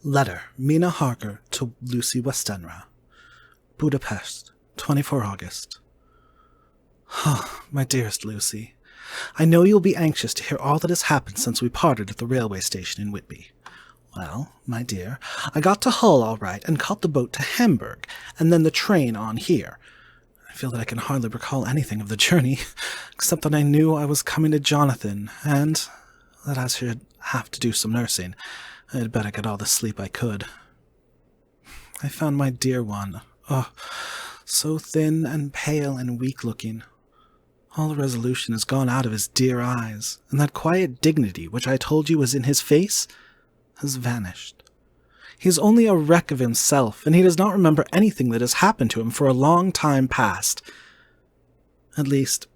Letter, Mina Harker to Lucy Westenra. Budapest, 24 August. My dearest Lucy, I know you'll be anxious to hear all that has happened since we parted at the railway station in Whitby. Well, my dear, I got to Hull all right and caught the boat to Hamburg, and then the train on here. I feel that I can hardly recall anything of the journey, except that I knew I was coming to Jonathan, and that I should have to do some nursing. I had better get all the sleep I could. I found my dear one, so thin and pale and weak-looking. All resolution has gone out of his dear eyes, and that quiet dignity which I told you was in his face has vanished. He is only a wreck of himself, and he does not remember anything that has happened to him for a long time past. At least,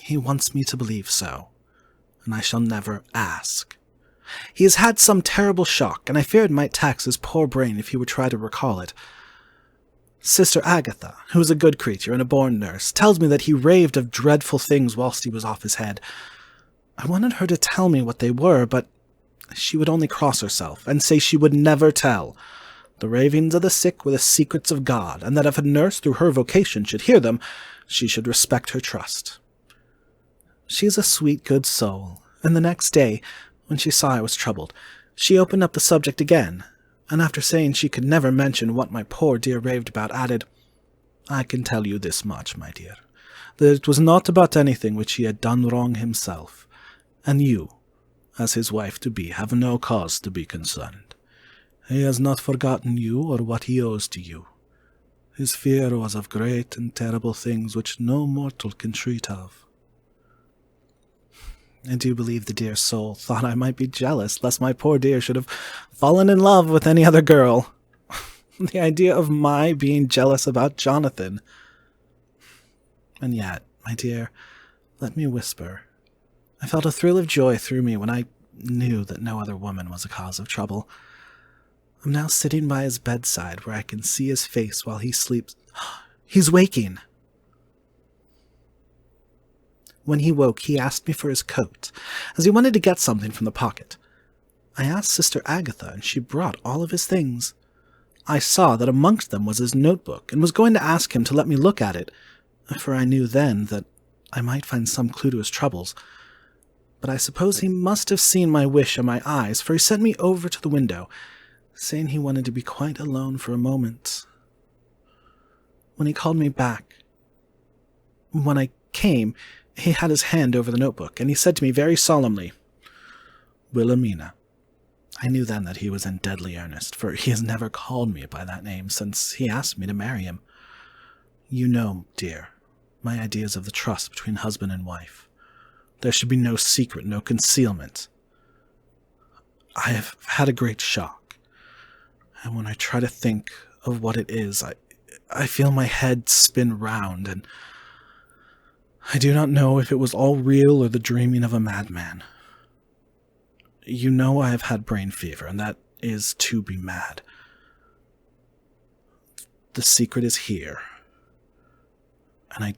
he wants me to believe so, and I shall never ask. He has had some terrible shock, and I fear it might tax his poor brain if he would try to recall it. Sister Agatha, who is a good creature and a born nurse, tells me that he raved of dreadful things whilst he was off his head. I wanted her to tell me what they were, but she would only cross herself, and say she would never tell. The ravings of the sick were the secrets of God, and that if a nurse through her vocation should hear them, she should respect her trust. She is a sweet, good soul, and the next day, when she saw I was troubled, she opened up the subject again, and after saying she could never mention what my poor dear raved about, added, "I can tell you this much, my dear, that it was not about anything which he had done wrong himself, and you, as his wife-to-be, have no cause to be concerned. He has not forgotten you or what he owes to you. His fear was of great and terrible things which no mortal can treat of." I do believe the dear soul thought I might be jealous lest my poor dear should have fallen in love with any other girl. The idea of my being jealous about Jonathan. And yet, my dear, let me whisper, I felt a thrill of joy through me when I knew that no other woman was a cause of trouble. I'm now sitting by his bedside where I can see his face while he sleeps. He's waking! When he woke, he asked me for his coat, as he wanted to get something from the pocket. I asked Sister Agatha, and she brought all of his things. I saw that amongst them was his notebook, and was going to ask him to let me look at it, for I knew then that I might find some clue to his troubles. But I suppose he must have seen my wish in my eyes, for he sent me over to the window, saying he wanted to be quite alone for a moment. When he called me back, when I came, he had his hand over the notebook, and he said to me very solemnly, "Wilhelmina." I knew then that he was in deadly earnest, for he has never called me by that name since he asked me to marry him. You know, dear, my ideas of the trust between husband and wife. There should be no secret, no concealment. I have had a great shock, and when I try to think of what it is, I feel my head spin round, and I do not know if it was all real or the dreaming of a madman. You know I have had brain fever, and that is to be mad. The secret is here, and I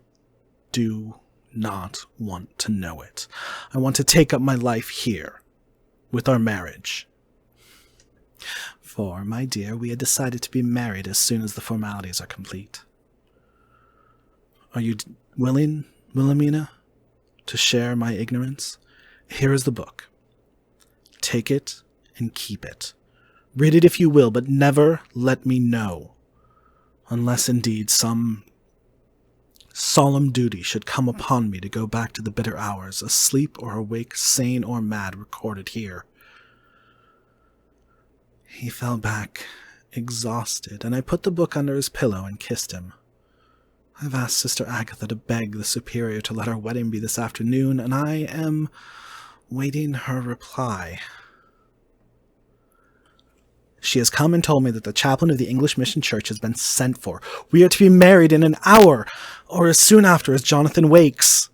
do not want to know it. I want to take up my life here, with our marriage. For, my dear, we had decided to be married as soon as the formalities are complete. Are you willing, Wilhelmina, to share my ignorance? Here is the book. Take it and keep it. Read it if you will, but never let me know, unless indeed some solemn duty should come upon me to go back to the bitter hours, asleep or awake, sane or mad, recorded here. He fell back, exhausted, and I put the book under his pillow and kissed him. I've asked Sister Agatha to beg the Superior to let our wedding be this afternoon, and I am waiting her reply. She has come and told me that the chaplain of the English Mission Church has been sent for. We are to be married in an hour, or as soon after as Jonathan wakes.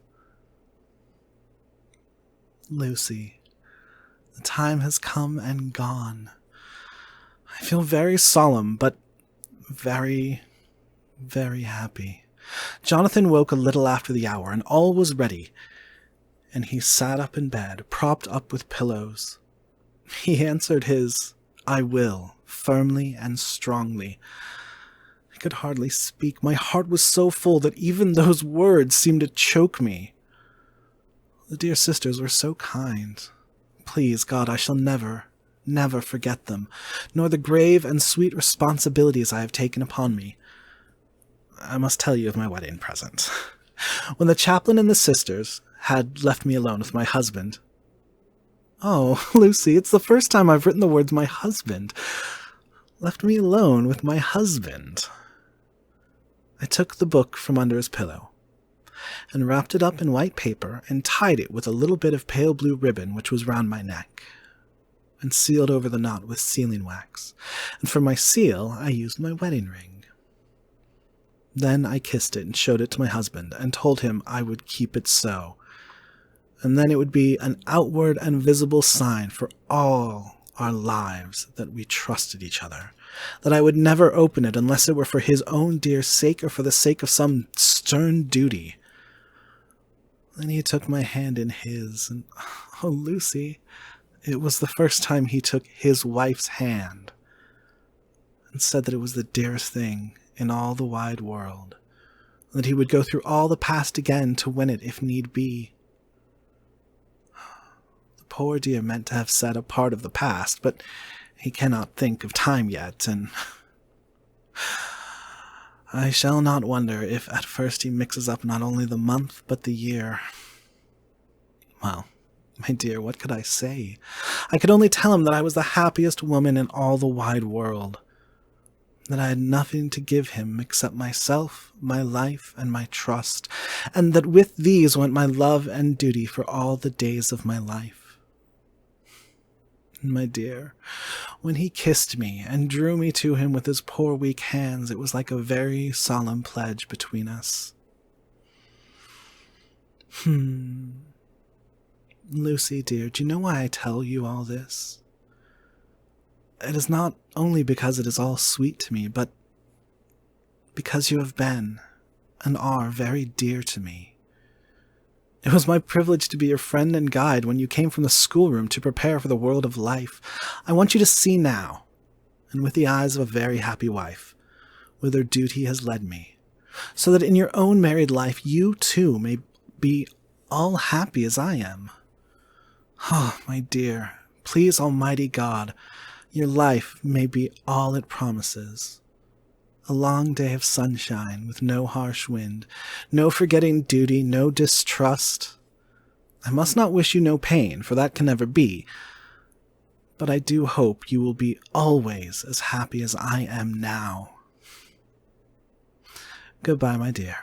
Lucy, the time has come and gone. I feel very solemn, but very, very happy. Jonathan woke a little after the hour, and all was ready, and he sat up in bed, propped up with pillows. He answered his "I will" firmly and strongly. I could hardly speak. My heart was so full that even those words seemed to choke me. The dear sisters were so kind. Please, God, I shall never, never forget them, nor the grave and sweet responsibilities I have taken upon me. I must tell you of my wedding present. When the chaplain and the sisters had left me alone with my husband— Oh, Lucy, it's the first time I've written the words "my husband." Left me alone with my husband. I took the book from under his pillow, and wrapped it up in white paper, and tied it with a little bit of pale blue ribbon which was round my neck, and sealed over the knot with sealing wax, and for my seal I used my wedding ring. Then I kissed it and showed it to my husband, and told him I would keep it so, and then it would be an outward and visible sign for all our lives that we trusted each other, that I would never open it unless it were for his own dear sake or for the sake of some stern duty. Then he took my hand in his, and, oh, Lucy, it was the first time he took his wife's hand, and said that it was the dearest thing in all the wide world, and that he would go through all the past again to win it if need be. The poor dear meant to have said a part of the past, but he cannot think of time yet, and I shall not wonder if at first he mixes up not only the month but the year. Well, my dear, what could I say? I could only tell him that I was the happiest woman in all the wide world, that I had nothing to give him except myself, my life, and my trust, and that with these went my love and duty for all the days of my life. My dear, when he kissed me and drew me to him with his poor weak hands, it was like a very solemn pledge between us. Lucy, dear, do you know why I tell you all this? It is not only because it is all sweet to me, but because you have been and are very dear to me. It was my privilege to be your friend and guide when you came from the schoolroom to prepare for the world of life. I want you to see now, and with the eyes of a very happy wife, whither duty has led me, so that in your own married life you too may be all happy as I am. Ah, my dear, please Almighty God, your life may be all it promises. A long day of sunshine with no harsh wind, no forgetting duty, no distrust. I must not wish you no pain, for that can never be, but I do hope you will be always as happy as I am now. Goodbye, my dear.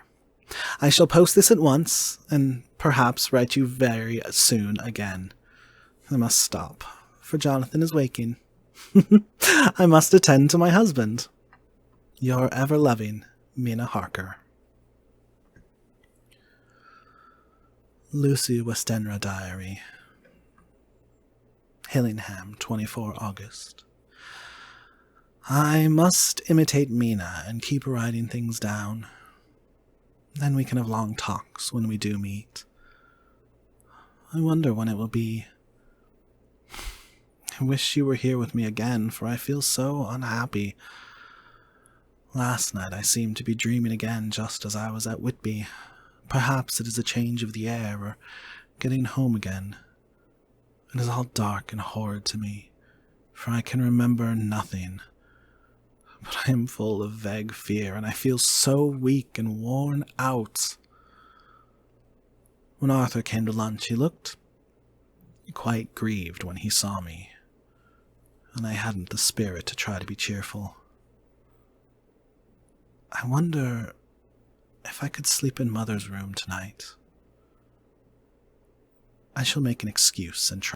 I shall post this at once, and perhaps write you very soon again. I must stop, for Jonathan is waking. I must attend to my husband. Your ever-loving Mina Harker. Lucy Westenra Diary. Hillingham, 24 August. I must imitate Mina and keep writing things down. Then we can have long talks when we do meet. I wonder when it will be. I wish you were here with me again, for I feel so unhappy. Last night I seemed to be dreaming again just as I was at Whitby. Perhaps it is a change of the air, or getting home again. It is all dark and horrid to me, for I can remember nothing. But I am full of vague fear, and I feel so weak and worn out. When Arthur came to lunch, he looked quite grieved when he saw me, and I hadn't the spirit to try to be cheerful. I wonder if I could sleep in Mother's room tonight. I shall make an excuse and try.